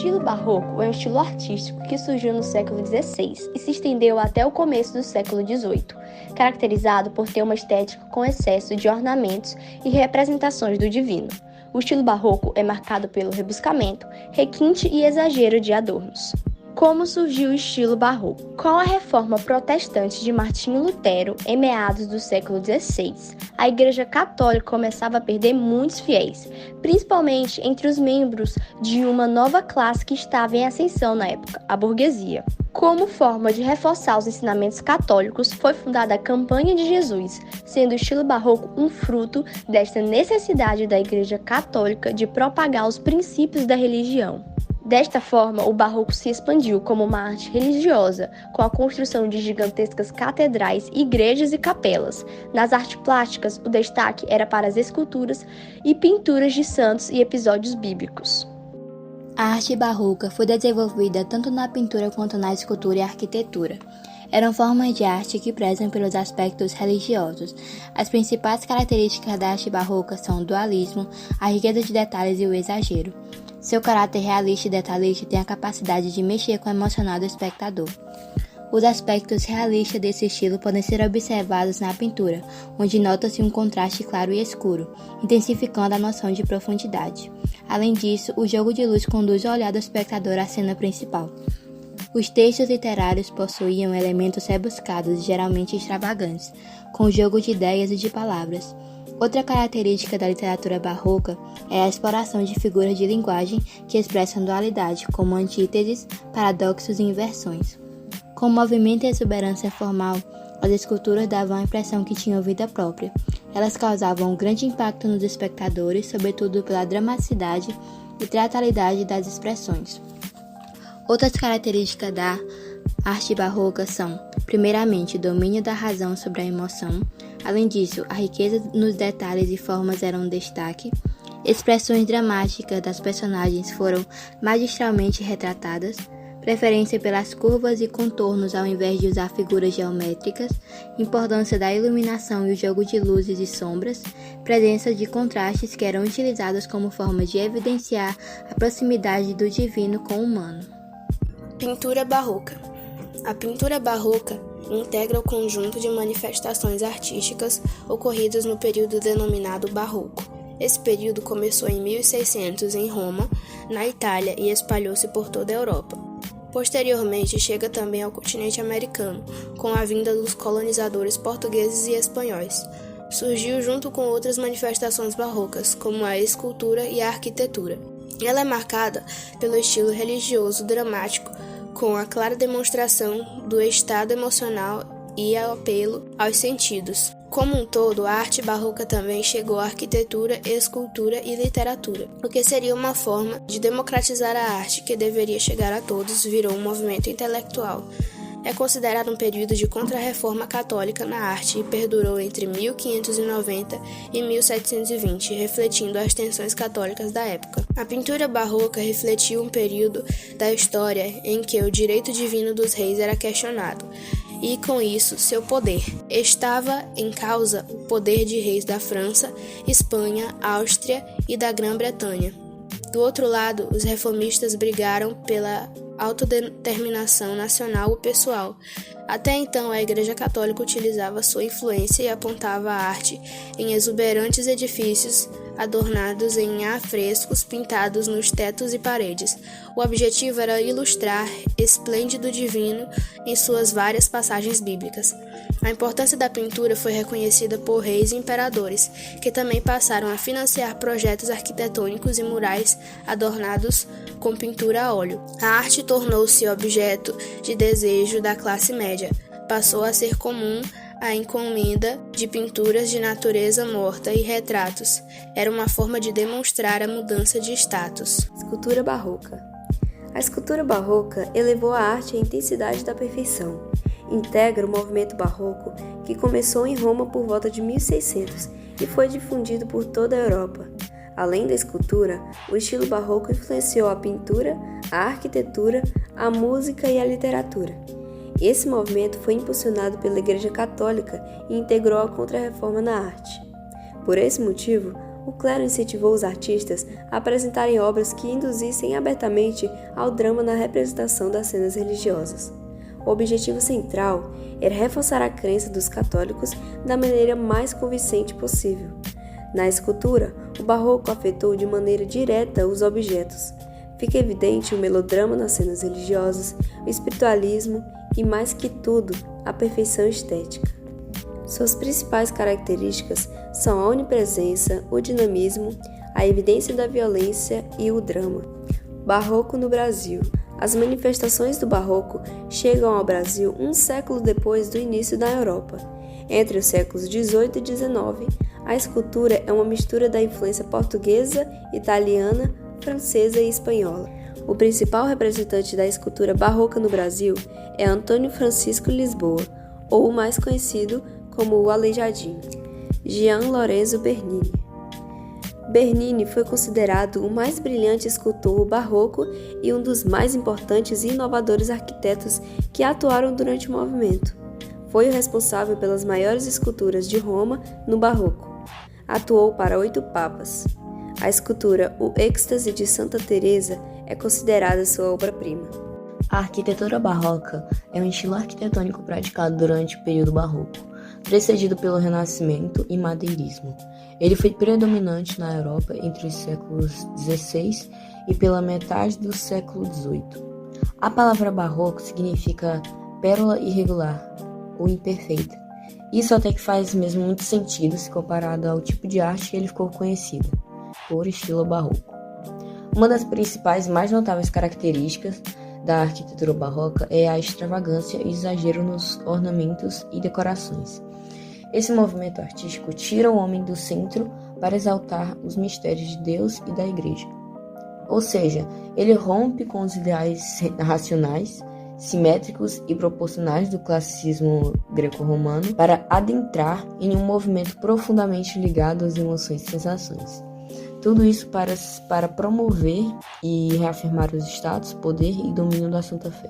estilo barroco é um estilo artístico que surgiu no século XVI e se estendeu até o começo do século XVIII, caracterizado por ter uma estética com excesso de ornamentos e representações do divino. O estilo barroco é marcado pelo rebuscamento, requinte e exagero de adornos. Como surgiu o estilo barroco? Com a reforma protestante de Martinho Lutero, em meados do século XVI, a Igreja Católica começava a perder muitos fiéis, principalmente entre os membros de uma nova classe que estava em ascensão na época, a burguesia. Como forma de reforçar os ensinamentos católicos, foi fundada a Campanha de Jesus, sendo o estilo barroco um fruto desta necessidade da Igreja Católica de propagar os princípios da religião. Desta forma, o barroco se expandiu como uma arte religiosa, com a construção de gigantescas catedrais, igrejas e capelas. Nas artes plásticas, o destaque era para as esculturas e pinturas de santos e episódios bíblicos. A arte barroca foi desenvolvida tanto na pintura quanto na escultura e arquitetura. Eram formas de arte que prezam pelos aspectos religiosos. As principais características da arte barroca são o dualismo, a riqueza de detalhes e o exagero. Seu caráter realista e detalhista tem a capacidade de mexer com o emocional do espectador. Os aspectos realistas desse estilo podem ser observados na pintura, onde nota-se um contraste claro e escuro, intensificando a noção de profundidade. Além disso, o jogo de luz conduz o olhar do espectador à cena principal. Os textos literários possuíam elementos rebuscados e geralmente extravagantes, com jogo de ideias e de palavras. Outra característica da literatura barroca é a exploração de figuras de linguagem que expressam dualidade, como antíteses, paradoxos e inversões. Com movimento e exuberância formal, as esculturas davam a impressão que tinham vida própria. Elas causavam um grande impacto nos espectadores, sobretudo pela dramaticidade e teatralidade das expressões. Outras características da arte barroca são, primeiramente, o domínio da razão sobre a emoção. Além disso, a riqueza nos detalhes e formas era um destaque. Expressões dramáticas das personagens foram magistralmente retratadas. Preferência pelas curvas e contornos ao invés de usar figuras geométricas, importância da iluminação e o jogo de luzes e sombras, presença de contrastes que eram utilizados como forma de evidenciar a proximidade do divino com o humano. Pintura barroca. A pintura barroca integra o conjunto de manifestações artísticas ocorridas no período denominado barroco. Esse período começou em 1600 em Roma, na Itália, e espalhou-se por toda a Europa. Posteriormente, chega também ao continente americano, com a vinda dos colonizadores portugueses e espanhóis. Surgiu junto com outras manifestações barrocas, como a escultura e a arquitetura. Ela é marcada pelo estilo religioso dramático, com a clara demonstração do estado emocional e apelo aos sentidos. Como um todo, a arte barroca também chegou à arquitetura, escultura e literatura, o que seria uma forma de democratizar a arte que deveria chegar a todos, virou um movimento intelectual. É considerado um período de contra-reforma católica na arte e perdurou entre 1590 e 1720, refletindo as tensões católicas da época. A pintura barroca refletiu um período da história em que o direito divino dos reis era questionado, e com isso seu poder. Estava em causa o poder de reis da França, Espanha, Áustria e da Grã-Bretanha. Do outro lado, os reformistas brigaram pela autodeterminação nacional ou pessoal. Até então, a Igreja Católica utilizava sua influência e apontava a arte em exuberantes edifícios adornados em afrescos pintados nos tetos e paredes. O objetivo era ilustrar esplêndido divino em suas várias passagens bíblicas. A importância da pintura foi reconhecida por reis e imperadores, que também passaram a financiar projetos arquitetônicos e murais adornados com pintura a óleo. A arte tornou-se objeto de desejo da classe média. Passou a ser comum a encomenda de pinturas de natureza morta e retratos. Era uma forma de demonstrar a mudança de status. Escultura barroca. A escultura barroca elevou a arte à intensidade da perfeição. Integra o movimento barroco que começou em Roma por volta de 1600 e foi difundido por toda a Europa. Além da escultura, o estilo barroco influenciou a pintura, a arquitetura, a música e a literatura. Esse movimento foi impulsionado pela Igreja Católica e integrou a Contra-Reforma na arte. Por esse motivo, O clero incentivou os artistas a apresentarem obras que induzissem abertamente ao drama na representação das cenas religiosas. O objetivo central era reforçar a crença dos católicos da maneira mais convincente possível. Na escultura, o barroco afetou de maneira direta os objetos. Fica evidente o melodrama nas cenas religiosas, o espiritualismo e, mais que tudo, a perfeição estética. Suas principais características são a onipresença, o dinamismo, a evidência da violência e o drama. Barroco no Brasil. As manifestações do barroco chegam ao Brasil um século depois do início da Europa. Entre os séculos XVIII e XIX, a escultura é uma mistura da influência portuguesa, italiana, francesa e espanhola. O principal representante da escultura barroca no Brasil é Antônio Francisco Lisboa, ou o mais conhecido como o Aleijadinho, Jean Lorenzo Bernini. Bernini foi considerado o mais brilhante escultor barroco e um dos mais importantes e inovadores arquitetos que atuaram durante o movimento. Foi o responsável pelas maiores esculturas de Roma no barroco. Atuou para 8 papas. A escultura O Êxtase de Santa Teresa é considerada sua obra-prima. A arquitetura barroca é um estilo arquitetônico praticado durante o período barroco, precedido pelo Renascimento e Madeirismo. Ele foi predominante na Europa entre os séculos XVI e pela metade do século XVIII. A palavra barroco significa pérola irregular ou imperfeita. Isso até que faz mesmo muito sentido se comparado ao tipo de arte que ele ficou conhecido, por estilo barroco. Uma das principais e mais notáveis características da arquitetura barroca é a extravagância e exagero nos ornamentos e decorações. Esse movimento artístico tira o homem do centro para exaltar os mistérios de Deus e da Igreja. Ou seja, ele rompe com os ideais racionais, simétricos e proporcionais do classicismo greco-romano para adentrar em um movimento profundamente ligado às emoções e sensações. Tudo isso para promover e reafirmar os status, poder e domínio da Santa Fé,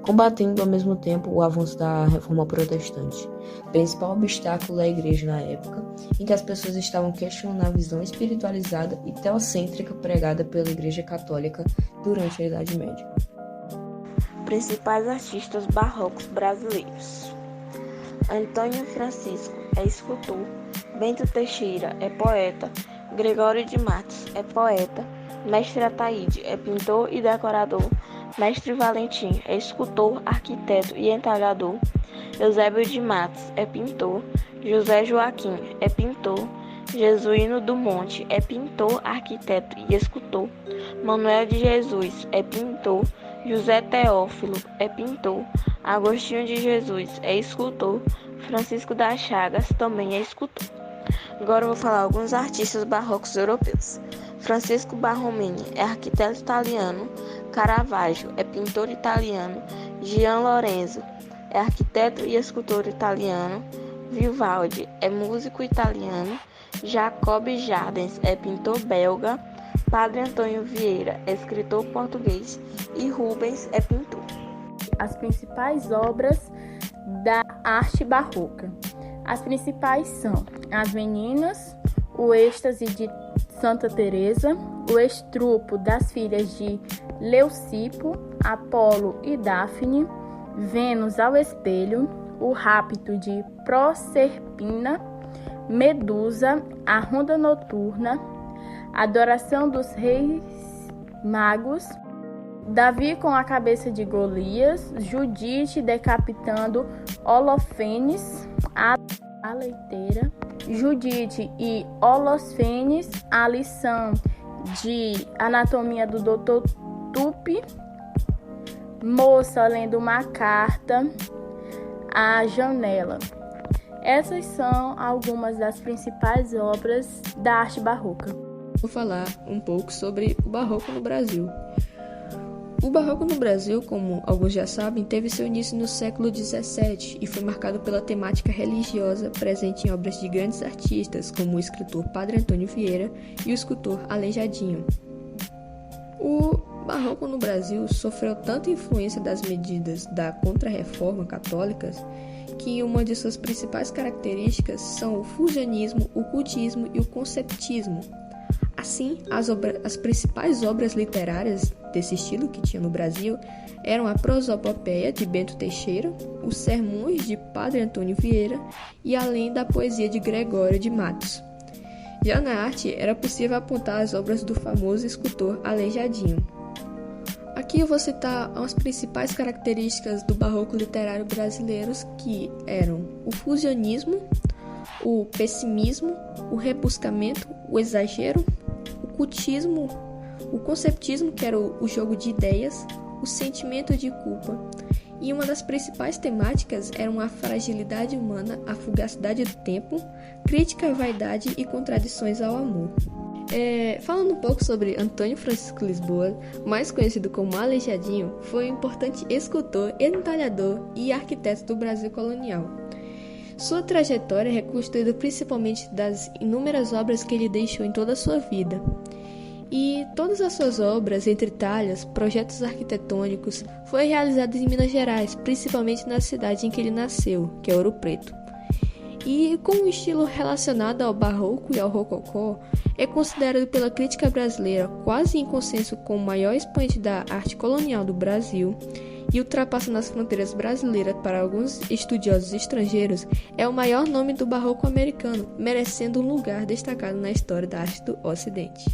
combatendo ao mesmo tempo o avanço da Reforma Protestante, principal obstáculo da Igreja na época, em que as pessoas estavam questionando a visão espiritualizada e teocêntrica pregada pela Igreja Católica durante a Idade Média. Principais artistas barrocos brasileiros: Antônio Francisco é escultor, Bento Teixeira é poeta, Gregório de Matos é poeta, Mestre Ataíde é pintor e decorador, Mestre Valentim é escultor, arquiteto e entalhador, Eusébio de Matos é pintor, José Joaquim é pintor, Jesuíno do Monte é pintor, arquiteto e escultor, Manuel de Jesus é pintor, José Teófilo é pintor, Agostinho de Jesus é escultor, Francisco das Chagas também é escultor. Agora eu vou falar alguns artistas barrocos europeus. Francisco Barromini é arquiteto italiano, Caravaggio é pintor italiano, Gian Lorenzo é arquiteto e escultor italiano, Vivaldi é músico italiano, Jacob Jardens é pintor belga, Padre Antônio Vieira é escritor português e Rubens é pintor. As principais obras da arte barroca. As principais são As Meninas, O Êxtase de Santa Teresa, O Estrupo das Filhas de Leucipo, Apolo e Dáfne, Vênus ao Espelho, O Rapto de Proserpina, Medusa, A Ronda Noturna, Adoração dos Reis Magos, Davi com a cabeça de Golias, Judite decapitando Holofenes, a leiteira, Judite e Holofenes, a lição de anatomia do Dr. Tupi, Moça lendo uma carta, A Janela. Essas são algumas das principais obras da arte barroca. Vou falar um pouco sobre o barroco no Brasil. O barroco no Brasil, como alguns já sabem, teve seu início no século XVII e foi marcado pela temática religiosa presente em obras de grandes artistas, como o escritor Padre Antônio Vieira e o escultor Aleijadinho. O barroco no Brasil sofreu tanta influência das medidas da Contra-Reforma católicas que uma de suas principais características são o fusionismo, o cultismo e o conceptismo. Assim, as principais obras literárias desse estilo que tinha no Brasil eram a Prosopopeia, de Bento Teixeira, os Sermões, de Padre Antônio Vieira e além da poesia de Gregório de Matos. Já na arte, era possível apontar as obras do famoso escultor Aleijadinho. Aqui eu vou citar as principais características do barroco literário brasileiro, que eram o fusionismo, o pessimismo, o rebuscamento, o exagero, o cultismo, o conceptismo, que era o jogo de ideias, o sentimento de culpa. E uma das principais temáticas eram a fragilidade humana, a fugacidade do tempo, crítica à vaidade e contradições ao amor. Falando um pouco sobre Antônio Francisco Lisboa, mais conhecido como Aleijadinho, foi um importante escultor, entalhador e arquiteto do Brasil colonial. Sua trajetória é reconstruída principalmente das inúmeras obras que ele deixou em toda a sua vida. E todas as suas obras, entre talhas, projetos arquitetônicos, foram realizadas em Minas Gerais, principalmente na cidade em que ele nasceu, que é Ouro Preto. E com um estilo relacionado ao barroco e ao rococó, é considerado pela crítica brasileira quase em consenso como o maior expoente da arte colonial do Brasil, e ultrapassando as fronteiras brasileiras para alguns estudiosos estrangeiros, é o maior nome do barroco americano, merecendo um lugar destacado na história da arte do Ocidente.